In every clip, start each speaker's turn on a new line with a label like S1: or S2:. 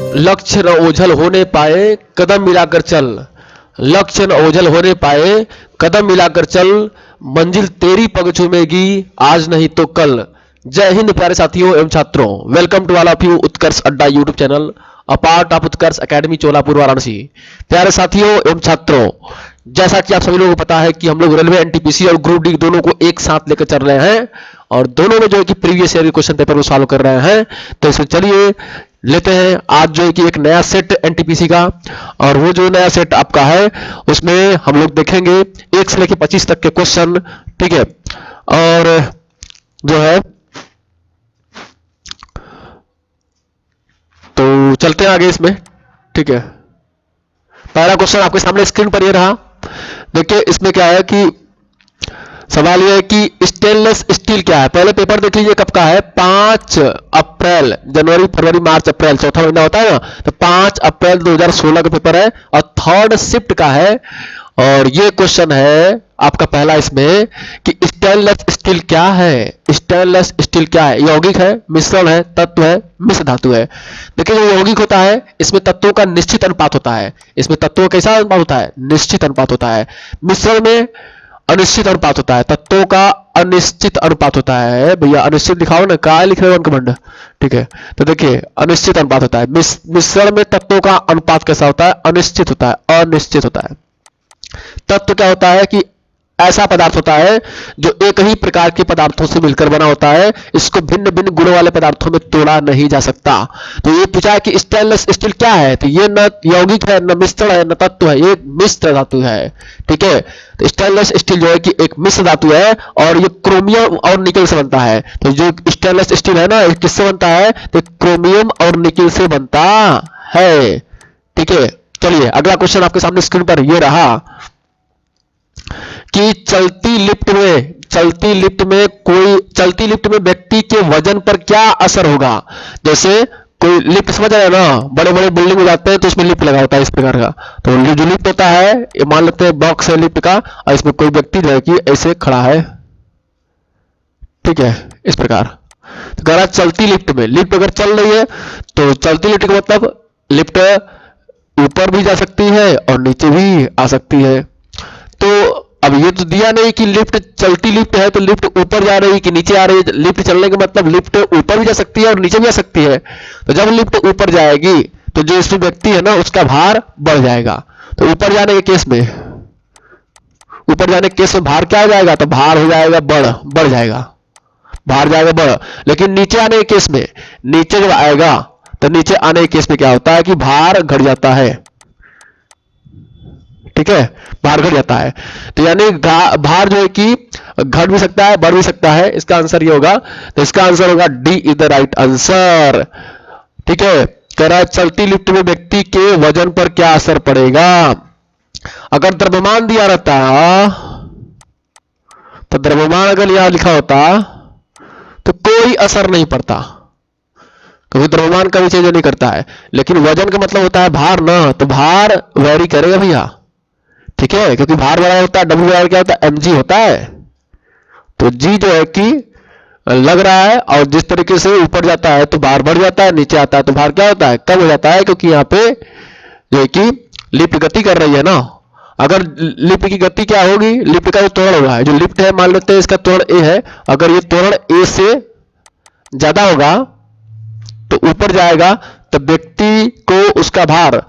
S1: लक्ष्य न ओझल होने पाए कदम मिलाकर चल। लक्ष्य न ओझल होने पाए कदम मिलाकर चल। मंजिल तेरी पग चूमेगी आज नहीं तो कल। जय हिंद प्यारे साथियों एवं छात्रों, welcome to all of you Utkarsh Adda YouTube channel, a part of Utkarsh academy Cholapur Varanasi. प्यारे साथियों एवं छात्रों, जैसा कि आप सभी लोगों को पता है कि हम लोग रेलवे एनटीपीसी और ग्रुप डी दोनों को एक साथ लेकर चल रहे हैं और दोनों में जो है कि प्रीवियस ईयर के क्वेश्चन पेपर को सॉल्व कर रहे हैं। तो इसमें चलिए लेते हैं आज जो है कि एक नया सेट एनटीपीसी का, और वो जो नया सेट आपका है उसमें हम लोग देखेंगे 1 से लेकर 25 तक के क्वेश्चन, ठीक है। और जो है तो चलते हैं आगे इसमें, ठीक है। पहला क्वेश्चन आपके सामने स्क्रीन पर ये रहा। देखिए इसमें क्या है कि सवाल ये है कि स्टेनलेस स्टील क्या है। पहले पेपर देख लीजिए कब का है, 5 अप्रैल, जनवरी फरवरी मार्च अप्रैल, चौथा महीना होता है ना, तो 5 अप्रैल 2016 का पेपर है और थर्ड शिफ्ट का है। और ये क्वेश्चन है आपका पहला इसमें कि स्टेनलेस स्टील क्या है। स्टेनलेस स्टील क्या है? यौगिक है, मिश्रण है, तत्व है, मिश्र धातु है। देखिए जो यौगिक होता है इसमें तत्वों का निश्चित अनुपात होता है। इसमें तत्वों का कैसा अनुपात होता है? निश्चित अनुपात होता है। मिश्रण में अनिश्चित अनुपात होता है, तत्वों का अनिश्चित अनुपात होता है। भैया अनिश्चित दिखाओ ना, क्या लिख रहे हो कमांड, ठीक है। तो देखिए अनिश्चित अनुपात होता है। मिश्रण में तत्वों का अनुपात कैसा होता है? अनिश्चित होता है, अनिश्चित होता है। तत्व क्या होता है कि ऐसा पदार्थ होता है जो एक ही प्रकार के पदार्थों से मिलकर बना होता है, इसको भिन्न भिन्न गुणों वाले पदार्थों में तोड़ा नहीं जा सकता। तो ये पूछा है कि स्टेनलेस स्टील क्या है, तो ये न यौगिक है, न मिश्रण है, न तत्व है, ये मिश्र धातु है, ठीक है। तो स्टेनलेस स्टील जो है कि एक मिश्र धातु है और ये क्रोमियम और निकल से बनता है। तो जो स्टेनलेस स्टील है ना, किससे बनता है? तो क्रोमियम और निकल से बनता है, ठीक है। चलिए अगला क्वेश्चन आपके सामने स्क्रीन पर ये रहा कि चलती लिफ्ट में व्यक्ति के वजन पर क्या असर होगा। जैसे कोई लिफ्ट, समझ रहे हैं ना, बड़े बड़े बिल्डिंग में जाते हैं तो उसमें लिफ्ट लगा होता है इस प्रकार का। तो ये जो लिफ्ट होता है ये मान लेते हैं बॉक्स है लिफ्ट का, और इसमें कोई व्यक्ति जो है कि ऐसे खड़ा है, ठीक है, इस प्रकार। तो कह रहा चलती लिफ्ट में, लिफ्ट अगर चल रही है तो चलती लिफ्ट का मतलब लिफ्ट ऊपर भी जा सकती है और नीचे भी आ सकती है। तो अब ये तो दिया नहीं कि लिफ्ट चलती लिफ्ट है तो लिफ्ट ऊपर जा रही है कि नीचे आ रही है। लिफ्ट चलने का मतलब लिफ्ट ऊपर भी जा सकती है और नीचे भी आ सकती है। तो जब लिफ्ट ऊपर जाएगी तो जो इसमें व्यक्ति है ना उसका भार बढ़ जाएगा। तो ऊपर जाने के केस में, भार क्या हो जाएगा? तो भार हो जाएगा बढ़ जाएगा, भार जाएगा बढ़। लेकिन नीचे आने के केस में, नीचे जब आएगा तो नीचे आने के केस में क्या होता है कि भार घट जाता है, ठीक है, भार घट जाता है। तो यानी भार जो है कि घट भी सकता है, बढ़ भी सकता है। इसका आंसर ये होगा, तो इसका आंसर होगा D is the right answer, ठीक है। कह रहा है चलती लिफ्ट में व्यक्ति के वजन पर क्या असर पड़ेगा। अगर द्रव्यमान दिया रहता तो द्रव्यमान अगर यहां लिखा होता तो कोई असर नहीं पड़ता, क्योंकि द्रव्यमान कभी चेंज नहीं करता है। लेकिन वजन का मतलब होता है भार ना, तो भार वेरी करेगा भैया, ठीक है, क्योंकि भार बड़ा होता है, डब्ल्यू बराबर क्या होता है? mg होता है। तो g जो है कि लग रहा है और जिस तरीके से ऊपर जाता है तो भार बढ़ जाता है, नीचे आता है तो भार क्या होता है? कम हो जाता है, क्योंकि यहाँ पे जो है कि लिफ्ट गति कर रही है ना। अगर लिफ्ट की गति क्या होगी? लिफ्ट का जो त्वरण होगा, जो लिफ्ट है मान लेते हैं इसका त्वरण a है, अगर ये त्वरण a से ज्यादा होगा तो ऊपर जाएगा तो व्यक्ति को उसका भार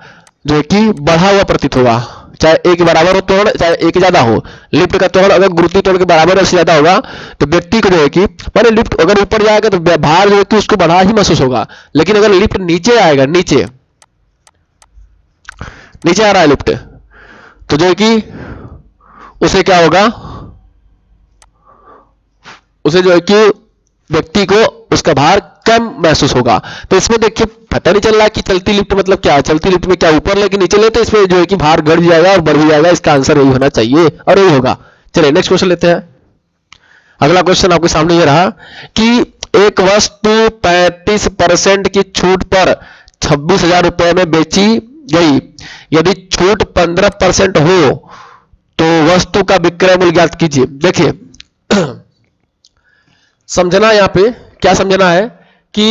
S1: जो है कि बढ़ा हुआ प्रतीत होगा, चाहे a के बराबर हो त्वरण, चाहे a के ज्यादा हो। लिफ्ट का त्वरण अगर गुरुत्वीय त्वरण के बराबर या ज्यादा होगा तो व्यक्ति को जो है कि माने लिफ्ट अगर ऊपर जाएगा तो भार जो है कि उसको बढ़ा ही महसूस होगा। लेकिन अगर लिफ्ट नीचे आएगा, नीचे आ रहा है लिफ्ट, तो जो है कि उसे क्या होगा? उसे जो है कि व्यक्ति को उसका भार कम महसूस होगा। तो इसमें देखिए पता नहीं चल रहा है कि चलती लिफ्ट मतलब क्या है। चलती लिफ्ट में क्या ऊपर लेके नीचे लेते, इसमें जो है कि भार घट जाएगा और बढ़ भी जाएगा। इसका आंसर यही होना चाहिए और यही होगा। चलिए नेक्स्ट क्वेश्चन लेते हैं। अगला क्वेश्चन आपके सामने ये रहा कि एक वस्तु 35% की छूट पर 26,000 रुपए में बेची गई। यदि छूट 15% हो तो वस्तु का विक्रय मूल्य ज्ञात कीजिए। देखिए समझना, यहां पे क्या समझना है कि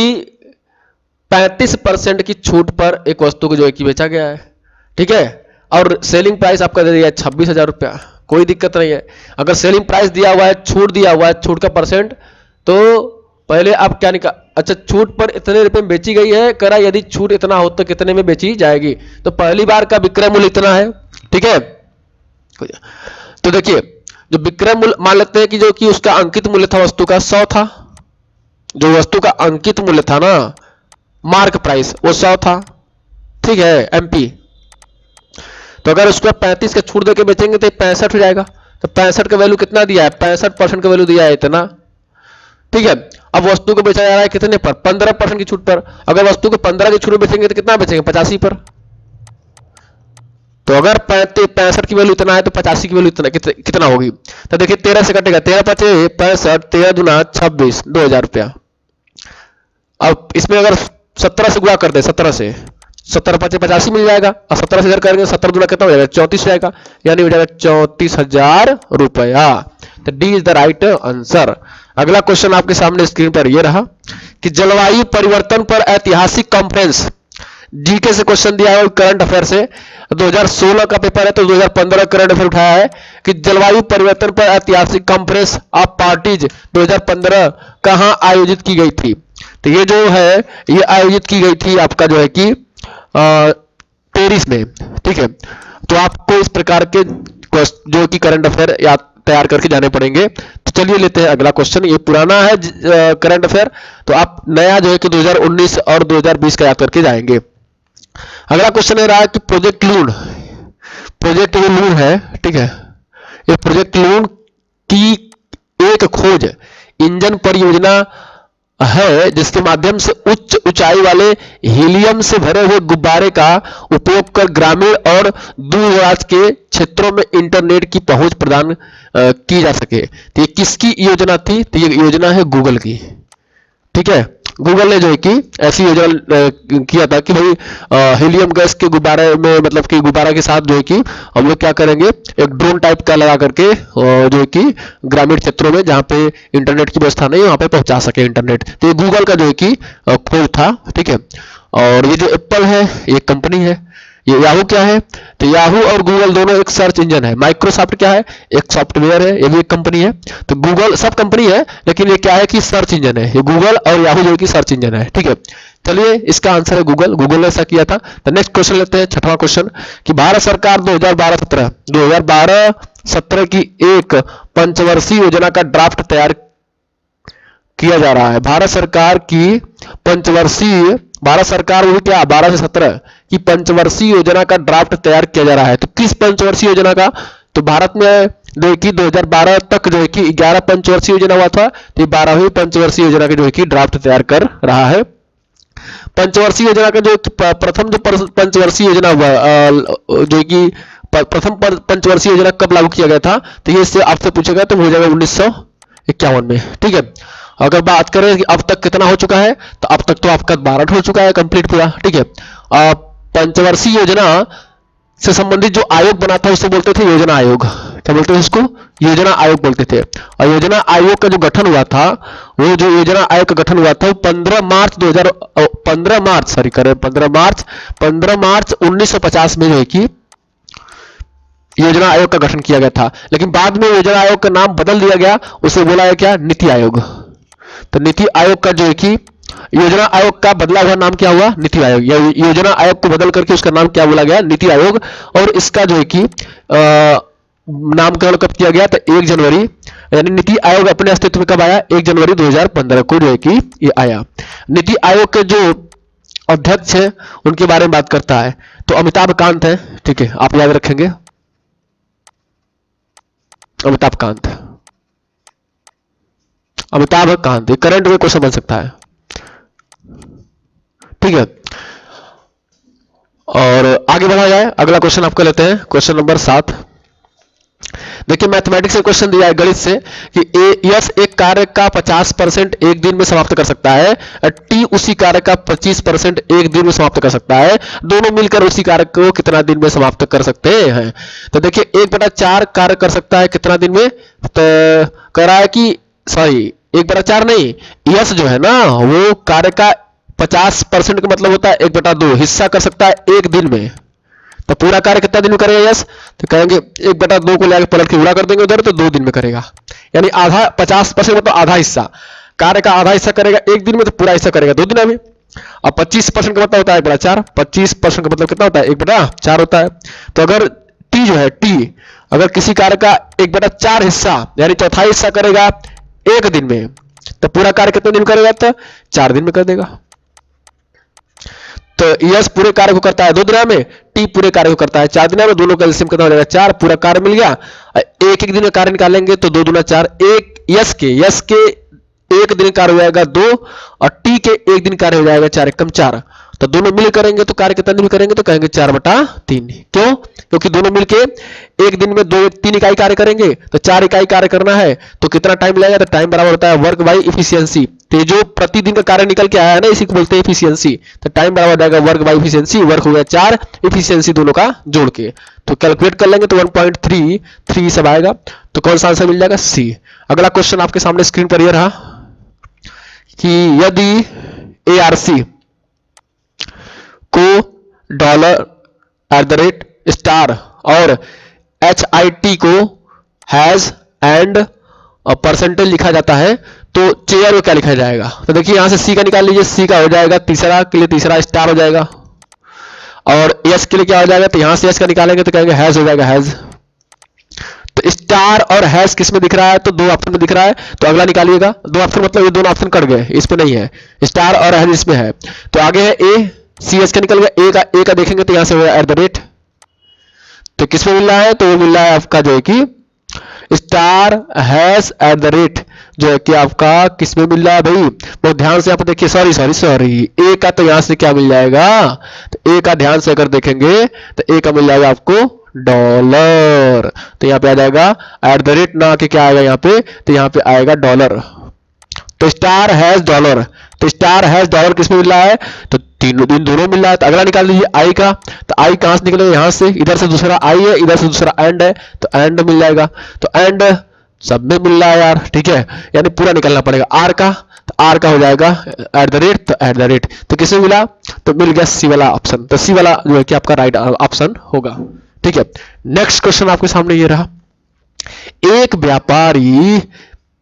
S1: 35% की छूट पर एक वस्तु को जो है कि बेचा गया है, ठीक है। और सेलिंग प्राइस आपका दे दिया है 26,000 रुपया, कोई दिक्कत नहीं है। अगर सेलिंग प्राइस दिया हुआ है, छूट दिया हुआ है, छूट का परसेंट, तो पहले आप क्या निकाल, अच्छा छूट पर इतने रुपए में बेची गई है, करा यदि छूट इतना हो तो कितने में बेची जाएगी, तो पहली बार का विक्रय मूल्य इतना है, ठीक है। तो देखिए जो विक्रय मूल्य मान लेते हैं कि जो कि उसका अंकित मूल्य था वस्तु का 100 था, जो वस्तु का अंकित मूल्य था ना, मार्क प्राइस, वो 100 था, ठीक है, एमपी। तो अगर उसको 35 का छूट देके बेचेंगे तो 65 हो जाएगा। तो 65 का वैल्यू कितना दिया है, 65% का वैल्यू दिया है इतना, ठीक है। अब वस्तु को बेचा जा रहा है कितने पर, 15% की छूट पर। अगर वस्तु को 15 की छूट में बेचेंगे तो कितना बेचेंगे, 85 पर। तो अगर 65 की वैल्यू इतना है तो 85 की वैल्यू कितना होगी, तो देखिए 13 से कटेगा, 13 पचे 65, 13 दूना 26, 2,000 रुपया। अब इसमें अगर 17 से गुणा कर दे, 17 से, 17 पचे 85 मिल जाएगा, और 17 से इधर करेंगे 17 दूना कितना हो जाएगा, 34 जाएगा, यानी हो जाएगा 34,000 रुपया। तो D is the right answer. अगला क्वेश्चन आपके सामने स्क्रीन पर यह रहा कि जलवायु परिवर्तन पर ऐतिहासिक कॉन्फ्रेंस, जीके से क्वेश्चन दिया है, करंट अफेयर से 2016 का पेपर है, तो 2015 करंट अफेयर उठाया है कि जलवायु परिवर्तन पर ऐतिहासिक कॉन्फ्रेंस ऑफ पार्टीज 2015 कहां आयोजित की गई थी। तो ये जो है ये आयोजित की गई थी आपका जो है कि पेरिस में, ठीक है। तो आपको इस प्रकार के जो कि करंट अफेयर याद तैयार करके जाने पड़ेंगे। तो चलिए लेते हैं अगला क्वेश्चन, ये पुराना है करंट अफेयर, तो आप नया जो है कि 2019 और 2020 का याद करके जाएंगे। अगला क्वेश्चन है रहा कि प्रोजेक्ट लून है, ठीक है। ये प्रोजेक्ट लून की एक खोज इंजन परियोजना है जिसके माध्यम से उच्च ऊंचाई वाले हीलियम से भरे हुए गुब्बारे का उपयोग कर ग्रामीण और दूरदराज के क्षेत्रों में इंटरनेट की पहुंच प्रदान की जा सके। तो ये किसकी योजना थी, तो ये योजना है गूगल की, ठीक है। गूगल ने जो है कि ऐसी योजना किया था कि भाई हीलियम गैस के गुब्बारे में, मतलब कि गुब्बारा के साथ जो है कि हम लोग क्या करेंगे, एक ड्रोन टाइप का लगा करके जो है कि ग्रामीण क्षेत्रों में जहाँ पे इंटरनेट की व्यवस्था नहीं है वहाँ पे पहुंचा सके इंटरनेट। तो ये गूगल का जो है कि खोज था, ठीक है। और ये जो एप्पल है ये कंपनी है, ये याहू क्या है, तो याहू और गूगल दोनों एक सर्च इंजन है। माइक्रोसॉफ्ट क्या है, एक सॉफ्टवेयर है, ये भी एक कंपनी है। तो गूगल सब कंपनी है, लेकिन ये क्या है कि सर्च इंजन है, ये गूगल और याहू जो कि सर्च इंजन है, ठीक है। चलिए इसका आंसर है गूगल, गूगल ने ऐसा किया था। तो नेक्स्ट क्वेश्चन लेते हैं, छठवां क्वेश्चन कि भारत सरकार 2012-17 की एक पंचवर्षीय योजना का ड्राफ्ट तैयार किया जा रहा है। भारत सरकार की पंचवर्षीय, भारत सरकार वो क्या 12 से 17 की पंचवर्षीय योजना का ड्राफ्ट तैयार किया जा रहा है। तो किस पंचवर्षीय योजना का, तो भारत में जो कि 2012 तक जो है कि 11 पंचवर्षीय योजना हुआ था, तो 12वीं पंचवर्षीय योजना का जो है कि ड्राफ्ट तैयार कर रहा है। पंचवर्षीय योजना का जो प्रथम जो पंचवर्षीय योजना हुआ जो कि प्रथम पंचवर्षीय योजना कब लागू किया गया था, तो ये इससे आपसे पूछेगा तो हो जाएगा 1951 में, ठीक है। अगर बात करें कि अब तक कितना हो चुका है, तो अब तक तो आपका 12 हो चुका है कंप्लीट पूरा, ठीक है। पंचवर्षीय योजना से संबंधित जो आयोग बना था उसे बोलते थे योजना आयोग, क्या बोलते थे उसको, योजना आयोग बोलते थे। और योजना आयोग का जो गठन हुआ था, वो जो योजना आयोग का गठन हुआ था वो 15 मार्च 1950 में जो है कि योजना आयोग का गठन किया गया था। लेकिन बाद में योजना आयोग का नाम बदल दिया गया, उसे बोला गया क्या, नीति आयोग। तो नीति आयोग का जो है कि योजना आयोग का बदला हुआ नाम क्या हुआ, नीति आयोग। या योजना आयोग को बदल करके उसका नाम क्या बोला गया, नीति आयोग। और इसका जो है कि नामकरण कब किया गया, तो 1 जनवरी, यानी नीति आयोग अपने अस्तित्व में कब आया, 1 जनवरी 2015 को जो है कि ये आया। नीति आयोग के जो अध्यक्ष है उनके बारे में बात करता है तो अमिताभ कांत है, ठीक है, आप याद रखेंगे अमिताभ कांत, अमिताभ कांत, करंट में क्वेश्चन बन सकता है, ठीक है। और आगे बढ़ा जाए, अगला क्वेश्चन आपका लेते हैं, क्वेश्चन नंबर 7। देखिए मैथमेटिक्स से क्वेश्चन दिया है गणित से कि यस एक कार्य का 50% एक दिन में समाप्त कर सकता है, टी उसी कार्य का 25% एक दिन में समाप्त कर सकता है, दोनों मिलकर उसी कार्य को कितना दिन में समाप्त कर सकते हैं। तो देखिए 1/4 कार्य कर सकता है कितना दिन में, तो कह रहा है कि सॉरी 1/4 नहीं, यस जो है ना वो कार्य का 50% का मतलब होता है 1/2 हिस्सा कर सकता है एक दिन में। तो पूरा कार्य कितना दिन में करेगा? यस, तो कहेंगे 1/2 को लेकर पलट के गुणा कर देंगे उधर, तो 2 दिन में करेगा। यानी आधा, 50% मतलब आधा हिस्सा, कार्य का आधा हिस्सा करेगा एक दिन में, तो पूरा हिस्सा करेगा 2 दिन में। और 25% का मतलब होता है 1/4। 25% का मतलब कितना होता है? 1/4 होता है। तो अगर टी जो है, टी अगर किसी कार्य का 1/4 हिस्सा यानी चौथाई हिस्सा करेगा एक दिन में, तो पूरा कार्य कितने दिन में करेगा? तो 4 दिन में कर देगा। तो यस पूरे कार्य को करता है 2 दिन में, टी पूरे कार्य को करता है 4 दिन में। दोनों का एलसीएम कितना हो जाएगा? 4। पूरा कार्य मिल गया। एक एक दिन का कार्य निकालेंगे तो 2 दूना 4। एक यस के एक दिन कार्य हो जाएगा 2 और टी के एक दिन कार्य हो जाएगा 4 एकम 4। तो दोनों मिल करेंगे तो कार्य कितना दिन में करेंगे? तो कहेंगे 4/3। क्यों? क्योंकि दोनों मिलके एक दिन में 3 इकाई कार्य करेंगे, तो 4 इकाई कार्य करना है तो कितना टाइम लगेगा? तो टाइम बराबर होता है वर्क बाई इफिशियंसी। तो जो प्रतिदिन का कार्य निकल के आया है ना, इसी को बोलते हैं इफिशियंसी। तो टाइम बराबर हो जाएगा वर्क बाई इफिशियंसी। वर्क हो गया 4, इफिशियंसी दोनों का जोड़ के तो कैलकुलेट कर लेंगे तो 1.33 सब आएगा। तो कौन सा आंसर मिल जाएगा? सी। अगला क्वेश्चन आपके सामने स्क्रीन पर यह रहा कि यदि ARC को $@ और HIT को हैज एंड परसेंटेज लिखा जाता है, तो चेयर में क्या लिखा जाएगा? तो देखिए यहां से सी का निकाल लीजिए। सी का हो जाएगा तीसरा के लिए तीसरा स्टार हो जाएगा, और एस के लिए क्या हो जाएगा? तो यहां से एस का निकालेंगे तो कहेंगे हैज हो जाएगा हैज। तो स्टार और हैश किस में दिख रहा है? तो 2 ऑप्शन में दिख रहा है। तो अगला निकालिएगा। 2 ऑप्शन मतलब ये दोनों ऑप्शन कट गए, इस पे नहीं है। स्टार और हैश इसमें है। तो आगे है ए, सी एस का निकल गया। ए का देखेंगे तो यहां से होगा @ तो किस में मिल रहा है? तो वो मिल रहा है आपका जो है कि स्टार हैश @ जो है कि आपका किस में मिल रहा है भाई? बहुत ध्यान से आप देखिए। सॉरी ए का तो यहां से क्या मिल जाएगा? तो ए का ध्यान से अगर देखेंगे तो ए का मिल जाएगा आपको $। तो यहाँ पे आ जाएगा @ ना कि क्या आएगा यहाँ पे? तो यहाँ पे आएगा $। तो स्टार हैज $। तो स्टार हैज $। किसमें मिल रहा है? तो तीनों दिन दोनों मिल रहा है। तो अगला निकाल लीजिए आई का। तो आई कहां से निकलेगा? यहां से। इधर से दूसरा आई है, इधर से दूसरा एंड है, तो एंड मिल जाएगा। तो एंड सब में मिल रहा है यार, ठीक है, यानी पूरा निकलना पड़ेगा। आर का, तो आर का हो जाएगा @ तो @ तो किसे मिला? तो मिल गया सी वाला ऑप्शन। तो सी वाला जो है कि आपका राइट ऑप्शन होगा, ठीक है। नेक्स्ट क्वेश्चन आपके सामने ये रहा। एक व्यापारी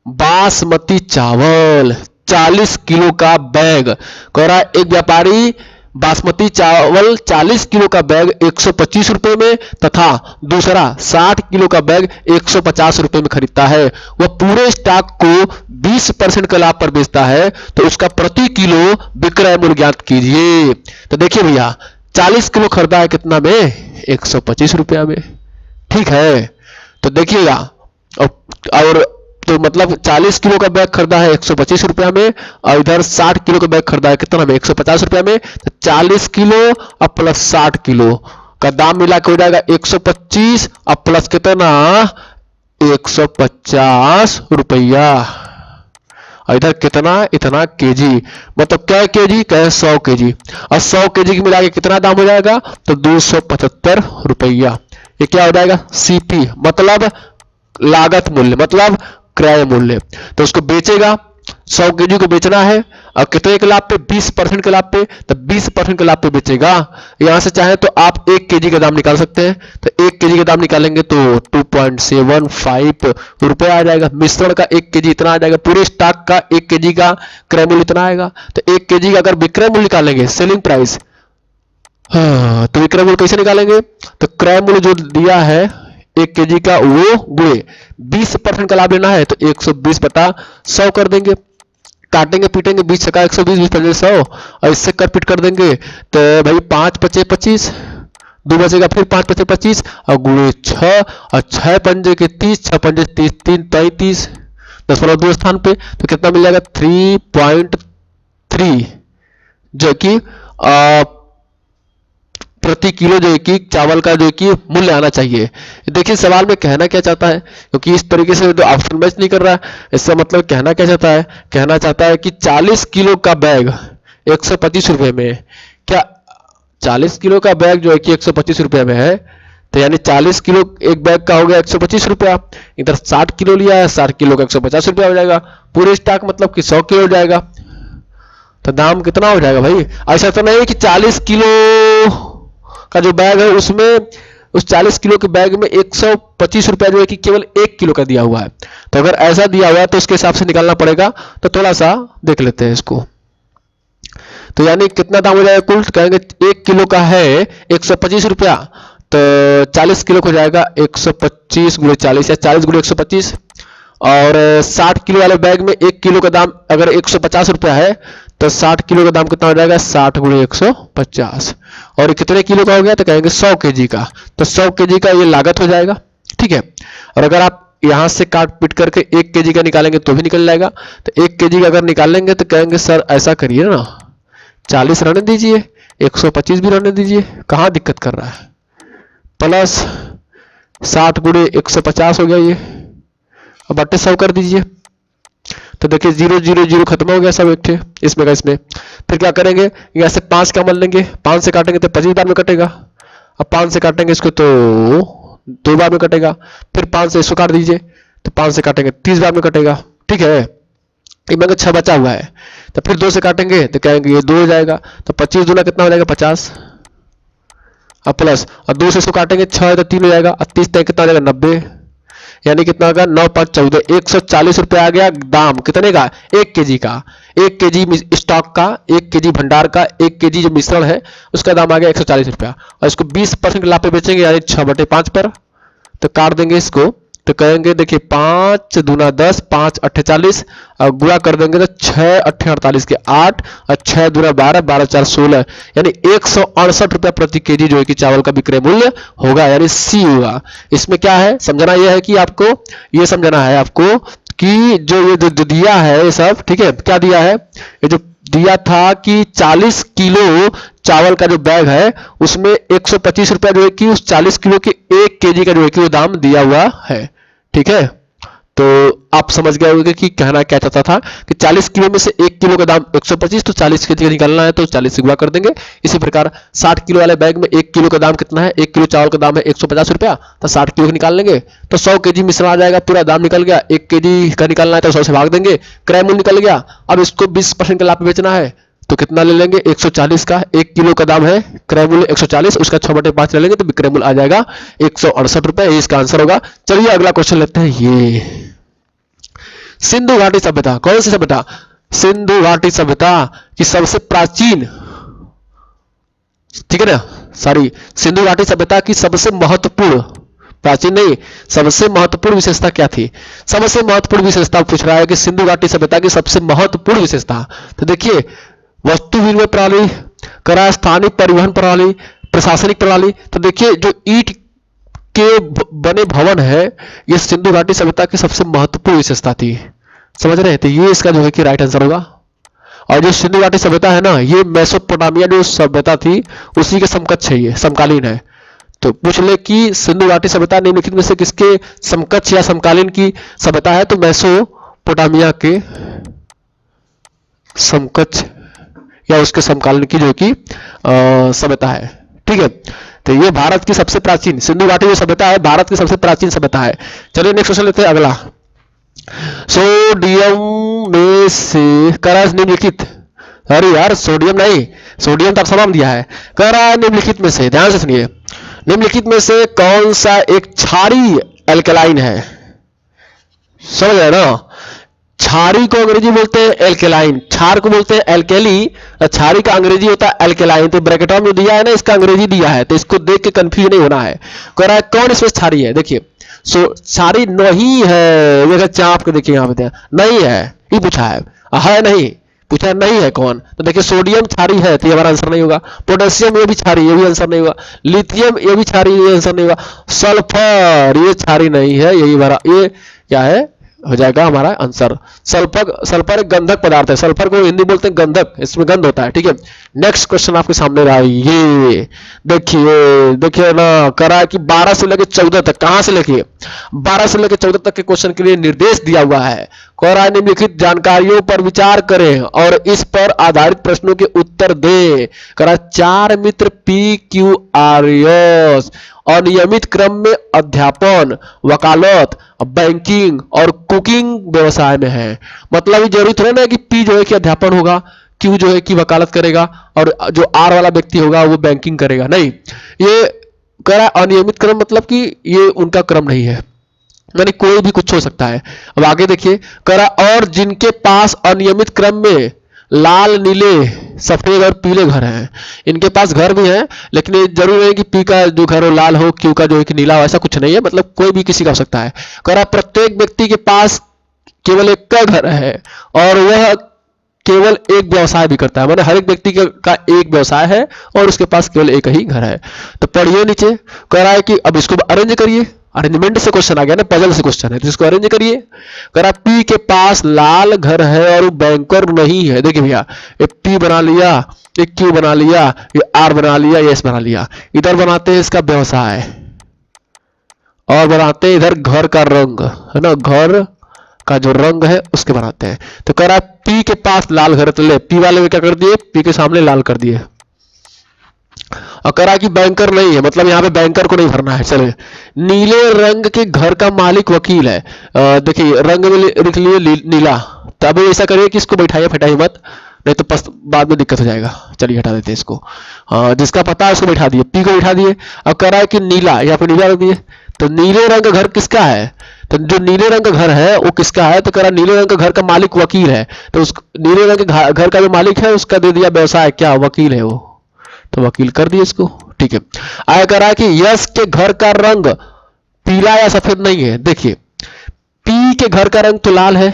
S1: बासमती चावल 40 किलो का बैग कह रहा है। एक व्यापारी बासमती चावल 40 किलो का बैग 125 रुपए में तथा दूसरा 60 किलो का बैग 150 रुपए में खरीदता है। वह पूरे स्टॉक को 20% के लाभ पर बेचता है, तो उसका प्रति किलो विक्रय मूल्य ज्ञात कीजिए। तो देखिए भैया 40 किलो खरीदा है कितना में? 125 रुपया में, ठीक है। तो देखिएगा और तो मतलब 40 किलो का बैग खरीदा है 125 रुपया में, और इधर 60 किलो का बैग खरीदा है कितना में? 150 रुपया में। तो 40 किलो और प्लस 60 किलो का दाम मिला के हो जाएगा 125 और प्लस कितना? 150 रुपया। और इधर कितना? इतना केजी, मतलब क्या केजी? कहे 100 केजी, और 100 केजी की मिला के कितना दाम हो जाएगा? तो 275 रुपया। ये क्या हो जाएगा? सीपी मतलब लागत मूल्य, मतलब क्रय मूल्य। तो उसको बेचेगा, 100 केजी को बेचना है, और कितने के लाभ पे? 20% के लाभ पे। तो 20% के लाभ पे बेचेगा। यहां से चाहे तो आप 1 केजी का दाम निकाल सकते हैं। तो 1 केजी का दाम निकालेंगे तो 2.75 रुपए आ जाएगा। मिश्रण का 1 केजी इतना आ जाएगा। पूरे स्टॉक का 1 केजी का क्रय मूल्य इतना आएगा। तो 1 केजी का अगर विक्रय मूल्य निकालेंगे, सेलिंग प्राइस, तो विक्रय मूल्य कैसे निकालेंगे? तो क्रय मूल्य जो दिया है 1 केजी का, वो गुणे 20% का लाभ लेना है, तो 120/100 कर देंगे। काटेंगे पीटेंगे 20 छक्का 120, 20 100, और इससे कर पीट कर देंगे। तो भाई 5 पचे 25, 2 बचेगा, फिर 5 पचे 25 और गुणे 6, और 6 पंजे के 30, 6 पंजे 30, 3 33, 10.2 स्थान पे। तो कितना मिल जाएगा? 3.3 जो कि प्रति किलो जो है कि चावल का जो है कि मूल्य आना चाहिए। देखिए सवाल में कहना क्या चाहता है, क्योंकि इस तरीके से तो ऑप्शन मैच नहीं कर रहा है। इसका मतलब कहना क्या चाहता है? कहना चाहता है कि 40 किलो का बैग 125 रुपए में, क्या 40 किलो का बैग जो है कि 125 रुपए में है, तो यानी 40 किलो एक बैग का हो गया 125 रुपया। इधर 60 किलो लिया है, 60 किलो का 150 रुपया हो जाएगा। पूरे स्टॉक मतलब कि 100 किलो हो जाएगा। तो दाम कितना हो जाएगा भाई? ऐसा तो नहीं है कि 40 किलो का जो बैग है उसमें उस 40 किलो के बैग में 125 रुपया जो है कि केवल 1 किलो का दिया हुआ है। तो अगर ऐसा दिया हुआ है तो उसके हिसाब से निकालना पड़ेगा। तो थोड़ा सा देख लेते हैं इसको। तो यानी कितना दाम हो जाएगा कुल? कहेंगे 1 किलो का है 125 रुपया, तो 40 किलो को जाएगा 125 गुणे 40 या 40 गुणे 125। और 60 किलो वाले बैग में 1 किलो का दाम अगर 150 रुपया है तो 60 किलो का दाम कितना हो जाएगा? 60 गुणे 150। और ये कितने किलो का हो गया? तो कहेंगे 100 केजी का। तो 100 केजी का ये लागत हो जाएगा, ठीक है। और अगर आप यहां से काट पीट करके 1 केजी का निकालेंगे तो भी निकल जाएगा। तो 1 केजी का अगर निकालेंगे तो कहेंगे सर ऐसा करिए ना, 40 रहने दीजिए, 125 भी रहने दीजिए, कहाँ दिक्कत कर रहा है। प्लस 60 गुणे 150 हो गया ये, अब बट्टे 100 कर दीजिए। तो देखिए 0 0 0 खत्म हो गया सब एक थे इसमें का इसमें। फिर क्या करेंगे? यहाँ से 5 का मल लेंगे, 5 से काटेंगे तो 25 बार में कटेगा। अब 5 से काटेंगे इसको तो 2 बार में कटेगा। फिर 5 से इसको काट दीजिए तो 5 से काटेंगे 30 बार में कटेगा, ठीक है। इनमें 6 बचा हुआ है। तो फिर 2 से काटेंगे तो कहेंगे ये 2 हो जाएगा। तो 25 दूना कितना हो जाएगा? 50। अब प्लस और 2 से इसको काटेंगे 6 तो 3 हो जाएगा। और 30 तक कितना हो जाएगा? 90। यानी कितना होगा? 9 5 14, 140 रुपया आ गया दाम। कितने का? 1 केजी का। 1 केजी स्टॉक का, 1 केजी भंडार का, 1 केजी जो मिश्रण है उसका दाम आ गया 140 रुपया। और इसको 20% लाभ पे बेचेंगे यानी 6/5 पर। तो काट देंगे इसको तो कहेंगे देखिए 5 दूना 10, 5 8 40 और गुणा कर देंगे तो 6 8 48 के 8 और 6 दूना 12, 12 4 16 यानी 168 रुपया प्रति केजी जो है कि चावल का विक्रय मूल्य होगा, यानी सी होगा। इसमें क्या है समझना, यह है कि आपको ये समझना है आपको कि जो ये जो दिया है ये सब, ठीक है, क्या दिया है? ये जो दिया था कि 40 किलो चावल का जो बैग है उसमें 125 रुपया जो है कि उस 40 किलो के 1 केजी का जो है कि वो दाम दिया हुआ है, ठीक है। तो आप समझ गए होंगे कि कहना क्या चाहता था कि 40 किलो में से 1 किलो का दाम 125, तो 40 केजी का निकालना है तो 40 से गुणा कर देंगे। इसी प्रकार 60 किलो वाले बैग में 1 किलो का दाम कितना है? 1 किलो चावल का दाम है 150 रुपया, तो 60 किलो का निकाल लेंगे तो 100 केजी मिश्रण आ जाएगा, पूरा दाम निकल गया। 1 केजी का निकालना है तो 100 से भाग देंगे, क्रय मूल्य निकल गया। अब इसको 20% का लाभ पे बेचना है तो कितना ले लेंगे? 140 का। 1 किलो का दाम है, क्रय मूल्य 140, उसका 6/5 ले लेंगे तो विक्रय मूल्य आ जाएगा 168 रुपए। ये इसका आंसर होगा। चलिए अगला क्वेश्चन लेते हैं। ये सिंधु घाटी सभ्यता, कौन सी सभ्यता? सिंधु घाटी सभ्यता की सबसे प्राचीन, ठीक है ना, सॉरी, सिंधु घाटी सभ्यता की सबसे महत्वपूर्ण, प्राचीन नहीं, सबसे महत्वपूर्ण विशेषता क्या थी? सबसे महत्वपूर्ण विशेषता पूछ रहा है कि सिंधु घाटी सभ्यता की सबसे महत्वपूर्ण विशेषता। तो देखिए वस्तु विनिमय प्रणाली, करा स्थानिक परिवहन प्रणाली, प्रशासनिक प्रणाली। तो देखिए जो ईंट के बने भवन है ये सिंधु घाटी सभ्यता की सबसे महत्वपूर्ण विशेषता थी, समझ रहे थे? ये इसका जो है कि राइट आंसर होगा। और जो सिंधु घाटी सभ्यता है ना, ये मेसोपोटामिया जो सभ्यता थी उसी के समकक्ष है, ये समकालीन है। तो पूछ ले कि सिंधु घाटी सभ्यता निम्नलिखित में से किसके समकक्ष या समकालीन की सभ्यता है? तो मेसोपोटामिया के समकक्ष या उसके समकालीन की जो कि सभ्यता है, ठीक है। तो ये भारत की सबसे प्राचीन, सिंधु घाटी जो सभ्यता है भारत की सबसे प्राचीन सभ्यता है। चलिए नेक्स्ट क्वेश्चन लेते हैं अगला। सोडियम में से करा निम्नलिखित, अरे यार सोडियम नहीं, सोडियम तक समान दिया है। करा निम्नलिखित में से, ध्यान से सुनिए, निम्नलिखित में से कौन सा एक क्षारीय एल्कलाइन है? समझ रहे ना? क्षारी को अंग्रेजी बोलते हैं एल्केलाइन, क्षार को बोलते हैं एल्केली, क्षारी का अंग्रेजी होता है एल्केलाइन। तो ब्रैकेट में दिया है ना, इसका अंग्रेजी दिया है, तो इसको देख के कंफ्यूज नहीं होना है। कह रहा है कौन इसमें क्षारी है? देखिए क्षारी नहीं है, ये चाप के देखिए यहाँ पे नहीं है, ये पूछा है नहीं, पूछा नहीं है कौन? तो देखिए सोडियम क्षारी है तो ये हमारा आंसर नहीं होगा। पोटेशियम ये भी क्षारी, ये भी आंसर नहीं होगा। लिथियम ये भी क्षारी, ये आंसर नहीं होगा। सल्फर ये क्षारी नहीं है, यही हमारा ये क्या है हो जाएगा हमारा आंसर। सल्फर, सल्फर एक गंधक पदार्थ है, सल्फर को हिंदी बोलते हैं गंधक, इसमें गंध होता है, ठीक है। नेक्स्ट क्वेश्चन आपके सामने रहा, ये देखिए ना, करा कि 12 से लेकर 14 तक, कहां से लेके 12 से लेकर 14 तक के क्वेश्चन के लिए निर्देश दिया हुआ है। करा निम्नलिखित जानकारियों पर विचार करें और इस पर आधारित प्रश्नों के उत्तर दें। करा 4 मित्र PQRS अनियमित क्रम में अध्यापन, वकालत, बैंकिंग और कुकिंग व्यवसाय में है। मतलब ये जरूरी थोड़ा ना है कि पी जो है कि अध्यापन होगा, क्यू जो है कि वकालत करेगा और जो आर वाला व्यक्ति होगा वो बैंकिंग करेगा। नहीं, ये कह रहा है अनियमित क्रम मतलब कि ये उनका क्रम नहीं है, यानी कोई भी कुछ हो सकता है। अब आगे देखिए, कह रहा और जिनके पास अनियमित क्रम में लाल, नीले, सफेद और पीले घर हैं। इनके पास घर भी हैं, लेकिन ये जरूर है कि पी का जो घर हो लाल हो, क्यू का जो है कि नीला हो, ऐसा कुछ नहीं है, मतलब कोई भी किसी का हो सकता है। कह रहा प्रत्येक व्यक्ति के पास केवल एक का घर है और वह केवल एक व्यवसाय भी करता है, माने हर एक व्यक्ति का एक व्यवसाय है और उसके पास केवल एक ही घर है। तो पढ़िए नीचे, कह रहा है कि अब इसको अरेंज करिए, अरेंजमेंट से क्वेश्चन आ गया ना, पजल से क्वेश्चन है, तो इसको अरेंज करिए। कह रहा पी के पास लाल घर है और वो बैंकर नहीं है। देखिए भैया, ये पी बना लिया, ये क्यू बना लिया, ये आर बना लिया, ये एस बना लिया, इधर बनाते हैं इसका व्यवसाय और बनाते हैं इधर घर का रंग, है ना, घर का जो रंग है उसके बनाते हैं। तो कह रहा है पी के पास लाल घर, तो ले पी वाले में क्या कर दिए, पी के सामने लाल कर दिए। और कह रहा है कि बैंकर नहीं है, मतलब यहाँ पे बैंकर को नहीं भरना है। चलिए, नीले रंग के घर का मालिक वकील है। देखिए रंग में लिख लिए नीला, तो अब ऐसा करिए कि इसको बैठाइए, फटाइए मत, नहीं तो बाद में दिक्कत हो जाएगा। चलिए हटा देते हैं इसको। जिसका पता है उसको बैठा दिए, पी को बैठा दिए। अब कह रहा है कि नीला, यहाँ पे नीला रख दिए। तो नीले रंग का घर किसका है, तो जो नीले रंग का घर है वो किसका है, तो कह रहा नीले रंग का घर का मालिक वकील है। तो उस नीले रंग के घर का जो मालिक है उसका दे दिया व्यवसाय, क्या वकील है वो, तो वकील कर दिए इसको। ठीक है, आया कह रहा है कि यश के घर का रंग पीला या सफेद नहीं है। देखिए, पी के घर का रंग तो लाल है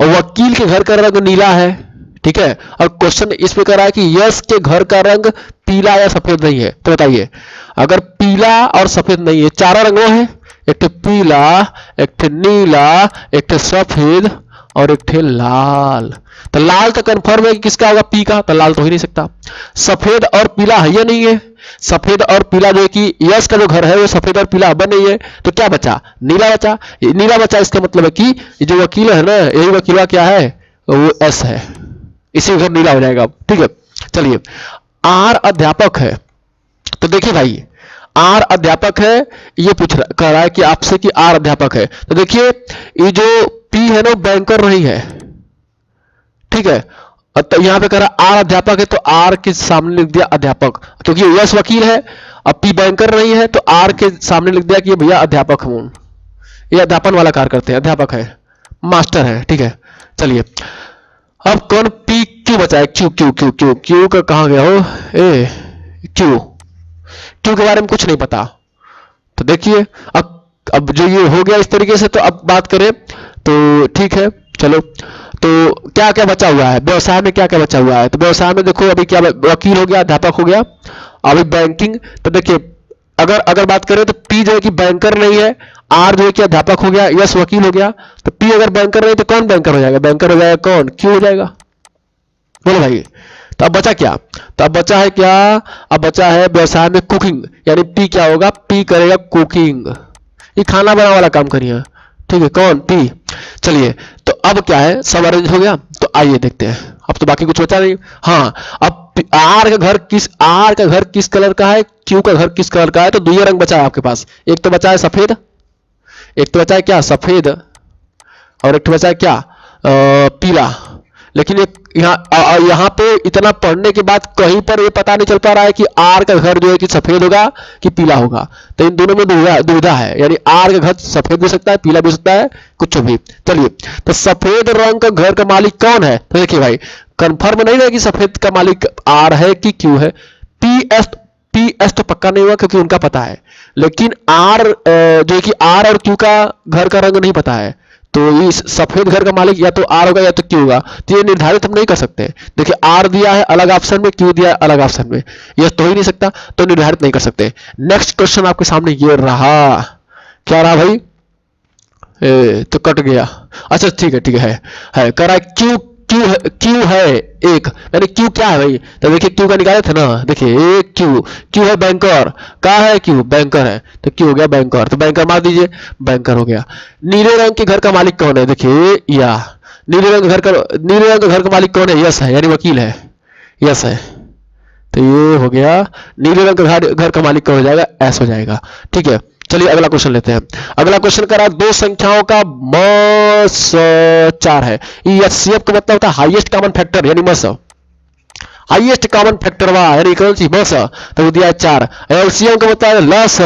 S1: और वकील के घर का रंग नीला है। ठीक है, और क्वेश्चन इसमें कह रहा है कि यश के घर का रंग पीला या सफेद नहीं है। तो बताइए, अगर पीला और सफेद नहीं है, चारों रंगों है, एक तो पीला, एक तो नीला, एक तो सफेद और एक थे लाल। तो लाल तो कंफर्म है कि किसका होगा, पी का, तो लाल तो हो ही नहीं सकता। सफेद और पीला है या नहीं है, सफेद और पीला जो है कि यश का जो घर है वो सफेद और पीला बन नहीं है, तो क्या बचा, नीला बचा। नीला बचा, इसका मतलब है कि जो वकील है ना, यही वकीला क्या है, वो एस है, इसी घर नीला हो जाएगा। ठीक है, चलिए, आर अध्यापक है। तो देखिए भाई, आर अध्यापक है, ये कह रहा है कि आपसे कि आर अध्यापक है। तो देखिए, ये जो पी है ना बैंकर नहीं है। ठीक है, तो यहां पे कह रहा आर अध्यापक है, तो आर के सामने लिख दिया अध्यापक, क्योंकि यश वकील है। अब पी बैंकर नहीं है तो आर के सामने लिख दिया कि ये भैया अध्यापक हूं, ये अध्यापन वाला कार्य करते हैं, अध्यापक है, मास्टर है। ठीक है, चलिए, अब कौन, पी क्यू बचा है, Q Q Q Q Q का कहां गया हो, ए क्यू, क्यू के बारे में कुछ नहीं पता। तो देखिए, अब जो ये हो गया इस तरीके से, तो अब बात करें तो ठीक है, चलो, तो क्या क्या बचा हुआ है व्यवसाय में, क्या क्या बचा हुआ है, तो व्यवसाय में देखो अभी क्या, वकील हो गया, अध्यापक हो गया, अभी बैंकिंग। तो देखिए, अगर बात करें तो पी जो है कि बैंकर नहीं है, आर जो है कि अध्यापक हो गया, यस वकील हो गया। तो पी अगर बैंकर नहीं तो कौन बैंकर हो जाएगा, बैंकर हो जाएगा कौन, क्यू हो जाएगा। बोलो भाई, तो अब बचा क्या, तो अब बचा है क्या, अब बचा है व्यवसाय में कुकिंग, यानी पी क्या होगा, पी करेगा कुकिंग, ये खाना बनाने वाला काम करिए। ठीक है, कौन, पी। चलिए, तो अब क्या है, सब अरेंज हो गया, तो आइए देखते हैं, अब तो बाकी कुछ बचा नहीं। हाँ, अब आर का घर किस कलर का है, क्यू का घर किस कलर का है, तो दो रंग बचा है आपके पास, एक तो बचा है सफेद, एक तो बचा है क्या, सफेद, और एक तो बचा है क्या, पीला। लेकिन यहाँ पे इतना पढ़ने के बाद कहीं पर ये पता नहीं चल पा रहा है कि आर का घर जो है कि सफेद होगा कि पीला होगा, तो इन दोनों में दुविधा है, यानी आर का घर सफेद भी हो सकता है, पीला भी हो सकता है, कुछ भी। चलिए, तो सफेद रंग का घर का मालिक कौन है, तो देखिए भाई, कंफर्म नहीं है कि सफेद का मालिक आर है कि क्यू है। पी एस तो पक्का नहीं हुआ क्योंकि उनका पता है, लेकिन आर जो है कि आर और क्यू का घर का रंग नहीं पता है, तो इस सफेद घर का मालिक या तो आर होगा या तो क्यू होगा, तो ये निर्धारित हम नहीं कर सकते। देखिए, आर दिया है अलग ऑप्शन में, क्यू दिया है अलग ऑप्शन में, ये तो ही नहीं सकता, तो निर्धारित नहीं कर सकते। नेक्स्ट क्वेश्चन आपके सामने ये रहा, क्या रहा भाई, तो कट गया, अच्छा ठीक है, कह रहा है क्यू है एक, यानी क्यू क्या है भाई, तो देखिए क्यू का निकाले थे ना, देखिए एक क्यू है बैंकर, कहा है क्यू, बैंकर है, तो क्यू हो गया बैंकर, तो बैंकर मार दीजिए, बैंकर हो गया। नीले रंग के घर का मालिक कौन है, देखिए या नीले रंग के घर का मालिक कौन है, यस है, यानी वकील है, यस है, तो ये हो गया, नीले रंग का घर का मालिक कौन हो जाएगा, एस हो जाएगा। ठीक है, चलिए अगला क्वेश्चन लेते हैं। अगला क्वेश्चन कह रहा है दो संख्याओं का मस 4 है, एचसीएफ का मतलब होता है हाईएस्ट कॉमन फैक्टर, यानी मस। हाईएस्ट कॉमन फैक्टर वाह यानी कौन सी मस, तो वो दिया है 4। एलसीएम का बताया लस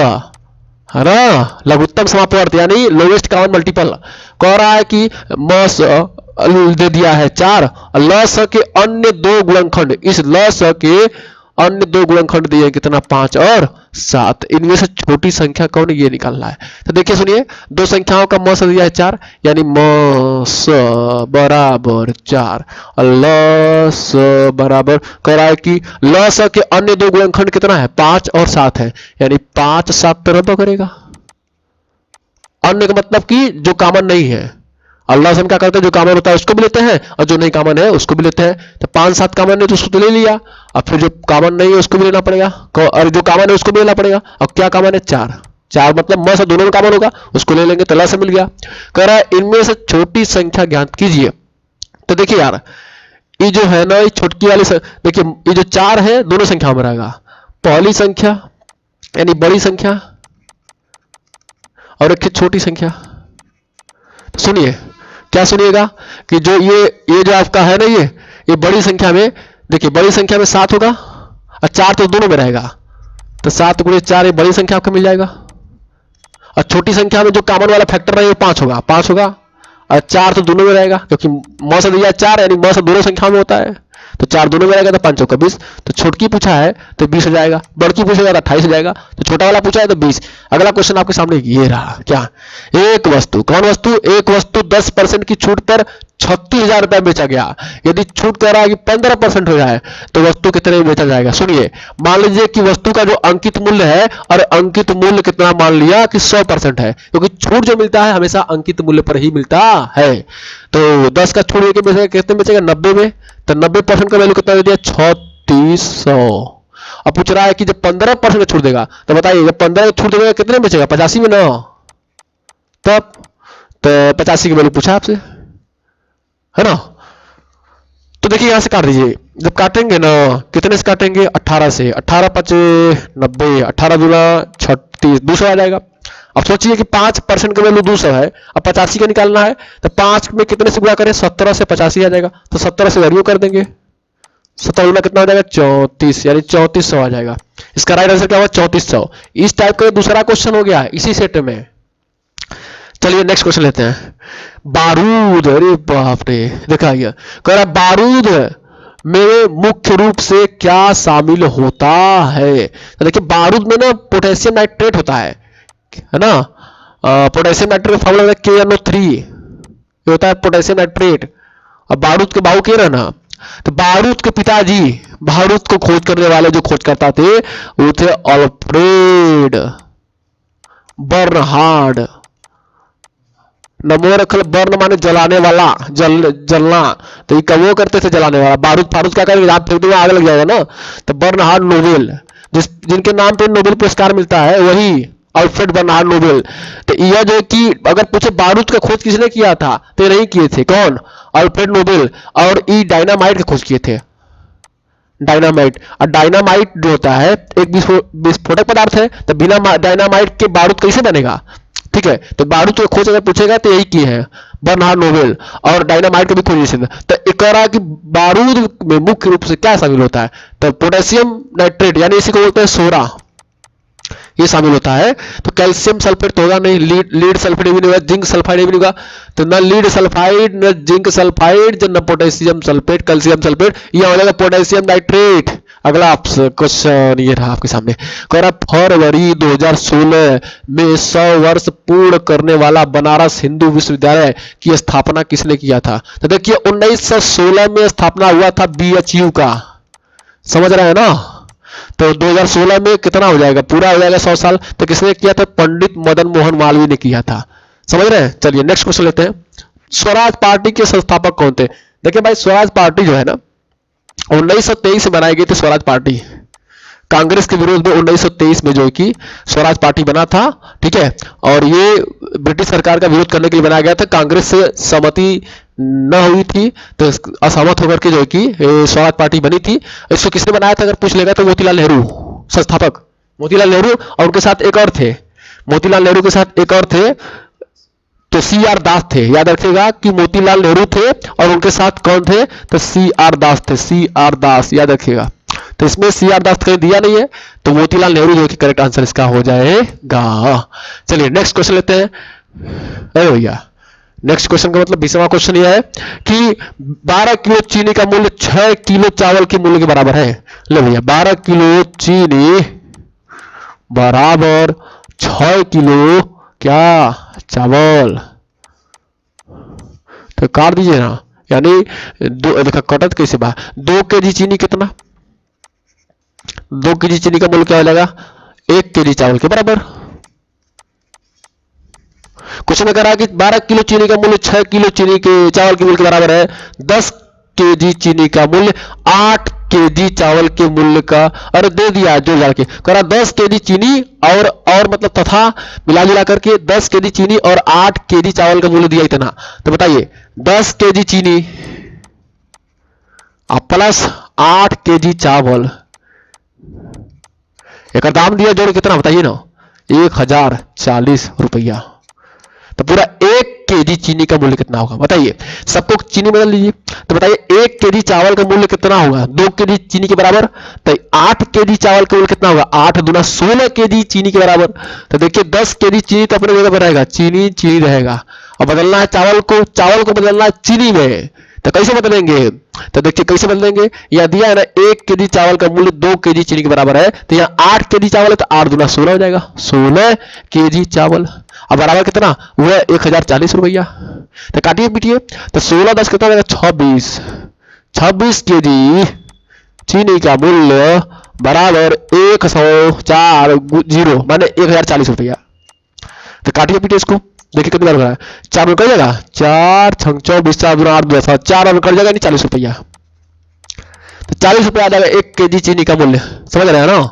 S1: है ना, लघुत्तम समापवर्त यानी लोवेस्ट कॉमन मल्टीपल। कह रहा है कि मस दे दिया है 4, लस के अन्य दो गुणनखंड, इस लस के अन्य दो गुणनखंड दिए कितना 5 और 7, इनमें से छोटी संख्या कौन है ये निकालना है। तो देखिए सुनिए, दो संख्याओं का मस दिया है 4 यानी मस बराबर 4, लस बराबर कह रहा है कि लस के अन्य दो गुणनखंड कितना है 5 और 7 है, यानी 5 7 तो रद्द करेगा। अन्य का मतलब कि जो कॉमन नहीं है, अल्लाह से हम क्या करते हैं जो कॉमन होता है उसको भी लेते हैं और जो नहीं कॉमन है उसको भी लेते हैं। तो 5 7 कॉमन है तो उसको तो ले लिया, अब फिर जो कॉमन नहीं है उसको भी लेना पड़ेगा, और जो कॉमन है उसको भी लेना पड़ेगा। अब क्या कॉमन है 4, 4 मतलब म से दोनों में कॉमन होगा, उसको ले लेंगे तो ला से मिल गया। कह रहा है इनमें से छोटी संख्या ज्ञात कीजिए। तो देखिए यार, ये जो है ना, ये छोटकी वाली देखिए ये जो 4 है दोनों संख्या में रहेगा, पहली संख्या यानी बड़ी संख्या और एक छोटी संख्या। तो सुनिए क्या सुनिएगा कि जो ये जो आपका है ना, ये बड़ी संख्या में, देखिए बड़ी संख्या में 7 होगा और 4 तो दोनों में रहेगा, तो 7 गुणे 4 ये बड़ी संख्या आपको मिल जाएगा। और छोटी संख्या में जो कॉमन वाला फैक्टर रहेगा 5 होगा, 5 होगा और 4 तो दोनों में रहेगा, क्योंकि म से दिया 4 यानी म से दोनों संख्या में होता है, तो 4 दोनों में रहेगा तो 5 चौका 20। तो छोटकी पूछा है तो 20 हो जाएगा, बड़की पूछेगा तो 28 हो जाएगा, तो छोटा वाला पूछा है तो 20। अगला क्वेश्चन आपके सामने ये रहा, क्या एक वस्तु, कौन वस्तु, एक वस्तु 10% की छूट पर 36,000 रुपए बेचा गया, यदि छूट कह रहा है कि 15% हो जाए तो वस्तु कितने में बेचा जाएगा। सुनिए, मान लीजिए कि वस्तु का जो अंकित मूल्य है, और अंकित मूल्य कितना मान लिया कि 100% है, क्योंकि छूट जो मिलता है हमेशा अंकित मूल्य पर ही मिलता है। तो 10 का छूट बेचेगा कितने बेचेगा 90 में, तो 90% का वैल्यू कितना दे दिया 3600। अब पूछ रहा है कि जब 15% का छूट देगा तो बताइए जब 15 का छूट देगा कितने में बेचेगा 85 में ना, तब तो 85 की वैल्यू पूछा आपसे, है ना। तो देखिए यहां से काट दीजिए, जब काटेंगे ना कितने से काटेंगे 18 से, 18 5 90, 18 दूना 36, 200 आ जाएगा। अब सोचिए कि 5% का वैल्यू 200 है, अब 85 का निकालना है तो 5 में कितने से गुणा करें 17 से 85 आ जाएगा, तो 17 से वैल्यू कर देंगे, 17 गुना कितना हो जाएगा 34 यानी 3400 आ जाएगा। इसका राइट आंसर क्या हुआ 3400। इस टाइप का दूसरा क्वेश्चन हो गया इसी सेट में। चलिए नेक्स्ट क्वेश्चन लेते हैं, बारूद, अरे बाप रे, देखा गया कह रहा बारूद में मुख्य रूप से क्या शामिल होता है। तो देखिए बारूद में ना पोटेशियम नाइट्रेट होता है ना, पोटेशियम नाइट्रेट का फॉर्मूला KNO3 ये होता है पोटेशियम नाइट्रेट, और बारूद के बाहु के रहना। तो बारूद के पिताजी, बारूद को खोज करने वाले जो खोजकर्ता थे वो थे अल्फ्रेड बर्नहार्ड। नमो रखल, बर्न माने जलाने वाला, जलना, तो ये वो करते थे जलाने वाला। बारूद फारूद क्या करेंगे आप फेंक आग लग जाएगा ना, तो बर्नहार्ड नोबेल, जिनके नाम पे नोबेल पुरस्कार मिलता है वही अल्फ्रेड बर्नहार्ड नोबेल। तो यह जो कि अगर पूछे बारूद का खोज किसने किया था तो नहीं किए थे, कौन, अल्फ्रेड नोबेल। और ई डायनामाइट का खोज किए थे, डायनामाइट। और डायनामाइट जो होता है एक विस्फोटक पदार्थ है, तो बिना डायनामाइट के बारूद कैसे बनेगा, ठीक है। तो बारूद की खोज अगर पूछेगा तो यही की है बर्नहार्ड नोबेल, और डायनामाइट का भी खोज इसी। तो एक कह रहा है कि बारूद में मुख्य रूप से क्या शामिल होता है, तो पोटेशियम नाइट्रेट यानी इसी को बोलते हैं सोरा, ये शामिल होता है। तो कैल्शियम सल्फेट तो होगा नहीं, लीड सल्फेट भी नहीं होगा, जिंक सल्फाइड भी नहीं होगा, तो न लीड सल्फाइड न जिंक सल्फाइड न पोटेशियम सल्फेट, कैल्शियम सल्फेट, यह हो जाएगा पोटेशियम नाइट्रेट। अगला क्वेश्चन ये रहा आपके सामने, कह रहा फरवरी 2016 में 100 वर्ष पूर्ण करने वाला बनारस हिंदू विश्वविद्यालय की स्थापना किसने किया था। तो देखिए 1916 में स्थापना हुआ था BHU का, समझ रहे हैं ना। तो 2016 में कितना हो जाएगा, पूरा हो जाएगा 100 साल। तो किसने किया था, पंडित मदन मोहन मालवीय ने किया था, समझ रहे हैं। चलिए नेक्स्ट क्वेश्चन लेते हैं, स्वराज पार्टी के संस्थापक कौन थे। देखिए भाई स्वराज पार्टी जो है ना 1923 में बनाई गई थी स्वराज पार्टी, कांग्रेस के विरोध में 1923 में जो कि स्वराज पार्टी बना था, ठीक है। और ये ब्रिटिश सरकार का विरोध करने के लिए बनाया गया था, कांग्रेस से सहमति न हुई थी तो असहमत होकर के जो कि स्वराज पार्टी बनी थी। इसको किसने बनाया था अगर पूछ लेगा तो मोतीलाल नेहरू, संस्थापक मोतीलाल नेहरू, और उनके साथ एक और थे, मोतीलाल नेहरू के साथ एक और थे तो सी आर दास थे। याद रखिएगा कि मोतीलाल नेहरू थे और उनके साथ कौन थे, तो सी आर दास थे, सी आर दास, याद रखिएगा। तो इसमें सी आर दास कहीं दिया नहीं है, तो मोतीलाल नेहरू जो है कि करेक्ट आंसर इसका हो जाएगा। चलिए नेक्स्ट क्वेश्चन लेते हैं। अरे भैया नेक्स्ट क्वेश्चन का मतलब 20वां क्वेश्चन यह है कि 12 किलो चीनी का मूल्य 6 किलो चावल के मूल्य के बराबर है। ले भैया 12 किलो चीनी बराबर 6 किलो क्या चावल, तो काट दीजिए ना, यानी दो देखा कटत कैसे बा, 2 केजी चीनी कितना, 2 केजी चीनी का मूल्य क्या हो जाएगा, 1 केजी चावल के बराबर। क्वेश्चन में कह रहा है कि 12 किलो चीनी का मूल्य 6 किलो चीनी के चावल के मूल्य के बराबर है। 10 केजी चीनी का मूल्य 8 केजी चावल के मूल्य का, अरे दे दिया जो जाड़ के कह रहा 10 केजी चीनी और मतलब तथा मिला जुला करके 10 केजी चीनी और 8 केजी चावल का मूल्य दिया इतना। तो बताइए 10 केजी चीनी प्लस 8 केजी चावल, एक दाम दिया जोड़ कितना बताइए ना, 1040 रुपया। तो पूरा 1 केजी चीनी का मूल्य कितना होगा बताइए, सबको चीनी बदल लीजिए। तो बताइए 1 केजी चावल का मूल्य कितना होगा, 2 केजी चीनी के बराबर। तो 8 केजी चावल का मूल्य कितना होगा, 8 दूना 16 केजी चीनी के बराबर। तो देखिए 10 केजी चीनी तो अपने जगह पर रहेगा, चीनी चीनी रहेगा, और बदलना है चावल को बदलना है चीनी में। तो कैसे बदलेंगे, तो देखिए कैसे बदलेंगे, यह दिया है ना 1 केजी चावल का मूल्य 2 केजी चीनी के बराबर है, तो यहाँ 8 केजी चावल है तो 8 दूना 16 हो जाएगा, 16 केजी चावल। अब बराबर कितना हुआ, 1040 रुपया। तो काटिए पीटिए, तो 16 10 कितना हो जाएगा, 26 केजी चीनी का मूल्य बराबर 104 माने 1040 रुपया। तो काटिए पीटिए इसको, देखिए कितनी बार हो रहा है, 4 में कट जाएगा, 4 छंग 24 4 दूना 8 2 4 में कट जाएगा, नहीं 40 रुपया। तो 40 रुपया आ जाएगा 1 केजी चीनी का मूल्य। समझ रहे हैं ना,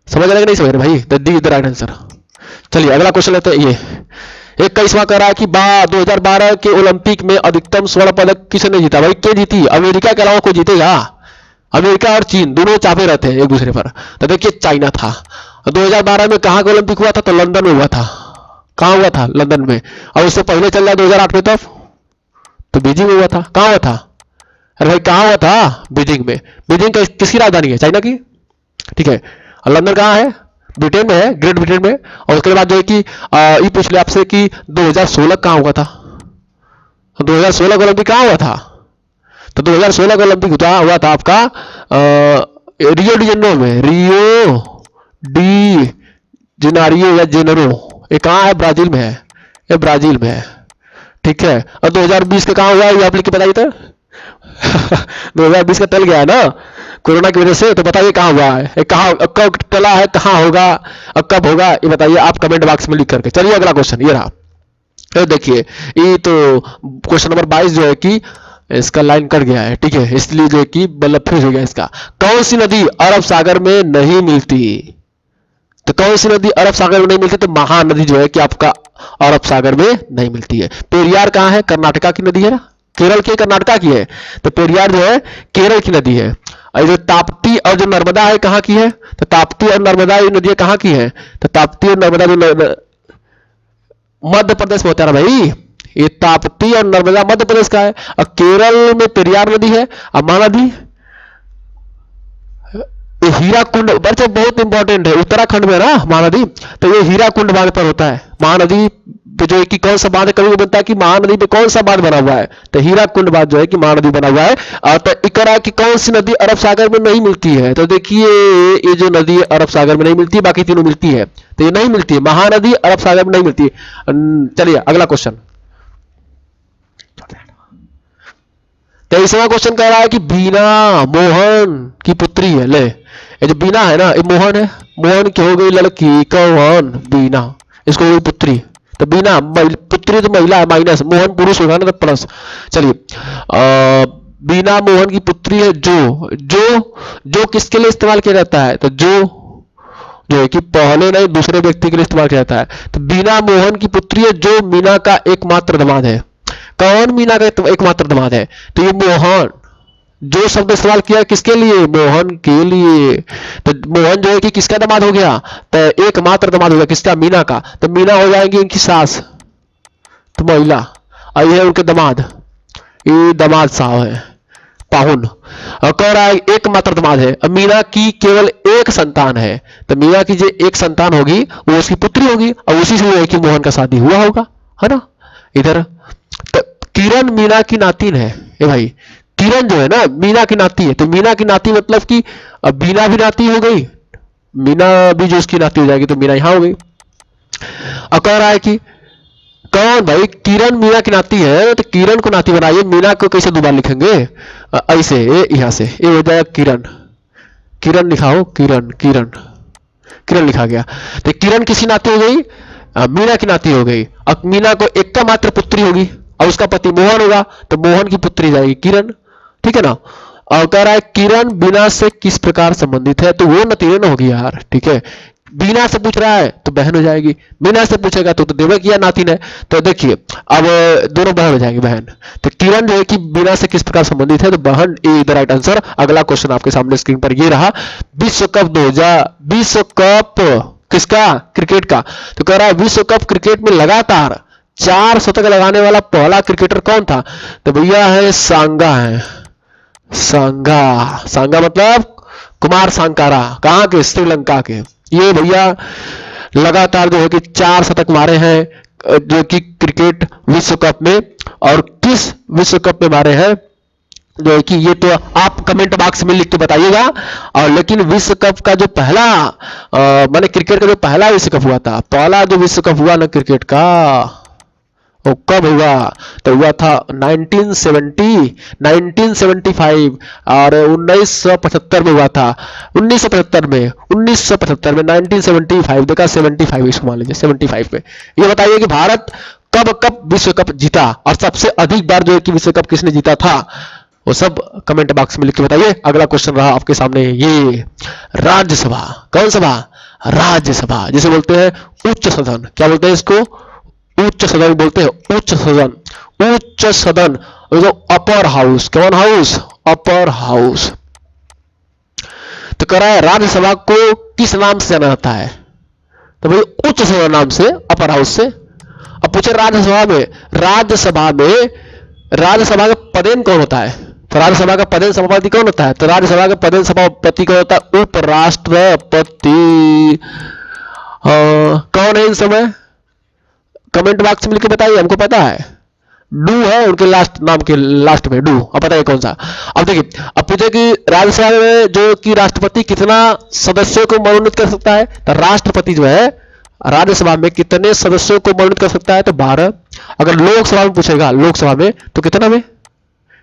S1: समझ रहे हैं नहीं समझ रहे भाई, तो दी इधर राइट आंसर। चलिए अगला क्वेश्चन लेते हैं। ये 21वां कह रहा है कि 2012 के ओलंपिक में अधिकतम स्वर्ण पदक किसने जीता, भाई क्या जीती, अमेरिका के अलावा कोई जीतेगा, अमेरिका और चीन दोनों चापे रहते हैं एक दूसरे पर। तो देखिए चाइना था। 2012 में कहां का ओलंपिक हुआ था, तो लंदन में हुआ था। कहां हुआ था, लंदन में। और उससे पहले चल रहा 2008 में तो बीजिंग में हुआ था। कहां हुआ था, अरे भाई कहां हुआ था, बीजिंग में। बीजिंग किसकी राजधानी है, चाइना की, ठीक है। और लंदन कहां है, ब्रिटेन में है, ग्रेट ब्रिटेन में। और उसके बाद जो है कि ये पूछ लिया आपसे कि 2016 कहां हुआ था, 2016 का ओलंपिक कहां हुआ था, तो 2016 का ओलंपिक हुआ था आपका रियो डी जेनेरो में, रियो डी जेनेरो या जेनेरो, ये कहां है, ब्राजील में है, ये ब्राजील में है, ठीक है। और 2020 का कहां हुआ, ये आप लिख के बताइए तो 2020 का टल गया है ना कोरोना की वजह से, तो बताइए कहां हुआ है, कहां कब टला है, कहां होगा, अब कब होगा, ये बताइए आप कमेंट बॉक्स में लिख करके। चलिए अगला क्वेश्चन ये रहा, तो देखिए ये तो क्वेश्चन नंबर 22 जो है कि इसका लाइन कट गया है, ठीक है, इसलिए जो है कि मतलब फ्रीज हो गया इसका। कौन सी नदी अरब सागर में नहीं मिलती, तो कौन सी नदी अरब सागर में नहीं मिलती, तो महानदी जो है कि आपका अरब सागर में नहीं मिलती है। पेरियार कहां है, कर्नाटका की नदी है ना, केरल की कर्नाटका की है, तो पेरियार जो है केरल की नदी है। और जो ताप्ती और जो नर्मदा है कहां की है, तो ताप्ती और नर्मदा ये नदियां कहां की है, तो ताप्ती और नर्मदा जो मध्य प्रदेश में होता है ना भाई, ये ताप्ती और नर्मदा मध्य प्रदेश का है। और केरल में पेरियार नदी है। और महानदी हीराकुंड, बच्चे बहुत इंपॉर्टेंट है, उत्तराखंड में ना महानदी, तो ये हीराकुंड बांध पर होता है। महानदी पे जो है कि कौन सा बांध कभी बनता है कि महानदी पे कौन सा बांध बना हुआ है, तो हीराकुंड बांध जो है कि महानदी बना हुआ है। और तो इकरा की कौन सी नदी अरब सागर में नहीं मिलती है, तो देखिए ये जो नदी है अरब सागर में नहीं मिलती, बाकी तीनों मिलती है, तो ये नहीं मिलती है, महानदी अरब सागर में नहीं मिलती है। चलिए अगला क्वेश्चन, 23वां क्वेश्चन कह रहा है कि बीना मोहन की पुत्री है। ले ये जो बीना है ना, ये मोहन है, मोहन की हो गई लड़की, कौन, बीना, इसको हो गई पुत्री। तो बीना पुत्री तो महिला है, माइनस, मोहन पुरुष होगा ना तो प्लस। चलिए बीना मोहन की पुत्री है। जो किसके लिए इस्तेमाल किया जाता है, तो जो है कि पहले नहीं दूसरे व्यक्ति के लिए इस्तेमाल किया जाता है। तो बीना मोहन की पुत्री है, जो मीना का एकमात्र दामाद है। कौन मीना का एकमात्र दामाद है, तो ये मोहन। जो शब्द इस्तेमाल किया किसके लिए, मोहन के लिए। तो मोहन जो है कि किसका दामाद हो गया, तो एकमात्र दामाद हो गया, किसका, मीना का। तो मीना हो जाएंगी इनकी सास, तो महिला, और ये है उनके दामाद, ये दामाद साहब है, पाहुन। और कह रहा है एकमात्र दामाद है। अब मीना की केवल एक संतान है, तो मीना की जो एक संतान होगी वो उसकी पुत्री होगी, और उसी से है कि मोहन का शादी हुआ होगा, है ना। इधर तो किरण मीना की नातिन है। ए भाई, किरण जो है ना मीना की नाती है, तो मीना की नाती मतलब कि अब बीना भी नाती हो गई, मीना भी जो उसकी नाती हो जाएगी तो मीना यहां हो गई। और कह रहा है कि कौन भाई, किरण मीना की नाती है, तो किरण को नाती बनाइए, मीना को कैसे दोबारा लिखेंगे, ऐसे यहां से ये हो जाएगा किरण, किरण लिखाओ, किरण, किरण, किरण लिखा गया। तो किरण किसी नाती हो गई, मीना की नाती हो गई। अब मीना को एक का मात्र पुत्री होगी, और उसका पति मोहन होगा, तो मोहन की पुत्री जाएगी किरण, ठीक है ना। और कह रहा है किरण बीना से किस प्रकार संबंधित है, तो वो नतीजन होगी यार, ठीक है। बीना से पूछ रहा है तो बहन हो जाएगी, बीना से पूछेगा तो देवक या नातिन है। तो देखिए अब दोनों बहन हो जाएगी, बहन। तो किरण जो है कि बीना से किस प्रकार संबंधित है, तो बहन, ए द राइट आंसर। अगला क्वेश्चन आपके सामने स्क्रीन पर ये रहा, विश्व कप 2000, विश्व कप किसका, क्रिकेट का। तो कह रहा है विश्व कप क्रिकेट में लगातार 4 शतक लगाने वाला पहला क्रिकेटर कौन था, तो भैया है सांगा है, सांगा, सांगा मतलब कुमार सांकारा, कहां के, श्रीलंका के। ये भैया लगातार जो है कि 4 शतक मारे हैं जो कि क्रिकेट विश्व कप में, और किस विश्व कप में मारे हैं जो है कि ये तो आप कमेंट बॉक्स में लिख के बताइएगा। और लेकिन विश्व कप का जो पहला माने क्रिकेट का जो पहला विश्व कप हुआ था, पहला जो विश्व कप हुआ ना क्रिकेट का, वो कब हुआ, तो हुआ था 1975 और 1975 में हुआ था, 1975 में 1975 देखा, 75 इसको मान लीजिए 75 में। ये बताइए कि भारत कब कब विश्व कप जीता, और सबसे अधिक बार जो है कि विश्व कप किसने जीता था, वो सब कमेंट बॉक्स में लिख के बताइए। अगला क्वेश्चन रहा आपके सामने ये, राज्यसभा, कौन सभा, राज्यसभा, जिसे बोलते हैं उच्च सदन, क्या बोलते हैं इसको, उच्च सदन बोलते हैं, उच्च सदन, उच्च सदन, अपर हाउस, कौन हाउस, अपर हाउस। तो कह रहा है राज्यसभा को किस नाम से जाना जाता है, तो भाई उच्च सदन नाम से, अपर हाउस से। अब पूछे राज्यसभा में, राज्यसभा में राज्यसभा का पदेन कौन होता है, तो राज्यसभा का पदेन सभापति कौन होता है, तो राज्यसभा का पदेन सभापति कौन होता है, उपराष्ट्रपति। कौन है इन समय, कमेंट बॉक्स में लिख के बताइए, हमको पता है, डू है उनके लास्ट नाम के लास्ट में, डू। अब बताइए कौन सा। अब देखिए, अब पूछे कि राज्यसभा में जो कि राष्ट्रपति कितना सदस्यों को मनोनीत कर सकता है, तो राष्ट्रपति जो है राज्यसभा में कितने सदस्यों को मनोनीत कर सकता है, तो 12। अगर लोकसभा में पूछेगा, लोकसभा में तो कितना में,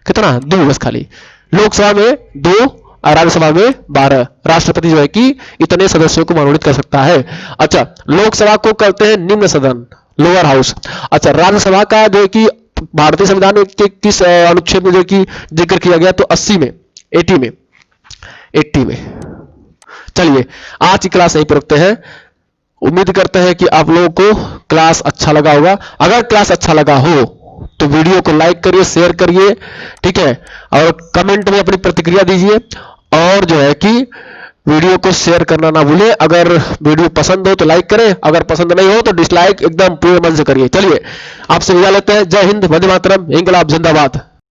S1: कितना, 2 बस खाली, लोकसभा में 2 और राज्यसभा में 12। राष्ट्रपति जो है कि इतने सदस्यों को मनोनीत कर सकता है। अच्छा, लोकसभा को कहते हैं निम्न सदन, लोअर हाउस। अच्छा, राज्यसभा का जो है कि भारतीय संविधान के किस अनुच्छेद में जो कि जिक्र किया गया, तो 80 में, 80 में, 80 में। चलिए आज की क्लास यहीं पर रखते हैं। उम्मीद करते हैं कि आप लोगों को क्लास अच्छा लगा होगा। अगर क्लास अच्छा लगा हो तो वीडियो को लाइक करिए, शेयर करिए, ठीक है, और कमेंट में अपनी प्रतिक्रिया दीजिए, और जो है कि वीडियो को शेयर करना ना भूलें। अगर वीडियो पसंद हो तो लाइक करें, अगर पसंद नहीं हो तो डिसलाइक एकदम पूरे मन से करिए। चलिए आपसे विदा लेते हैं। जय हिंद, वंदे मातरम, इंकलाब जिंदाबाद।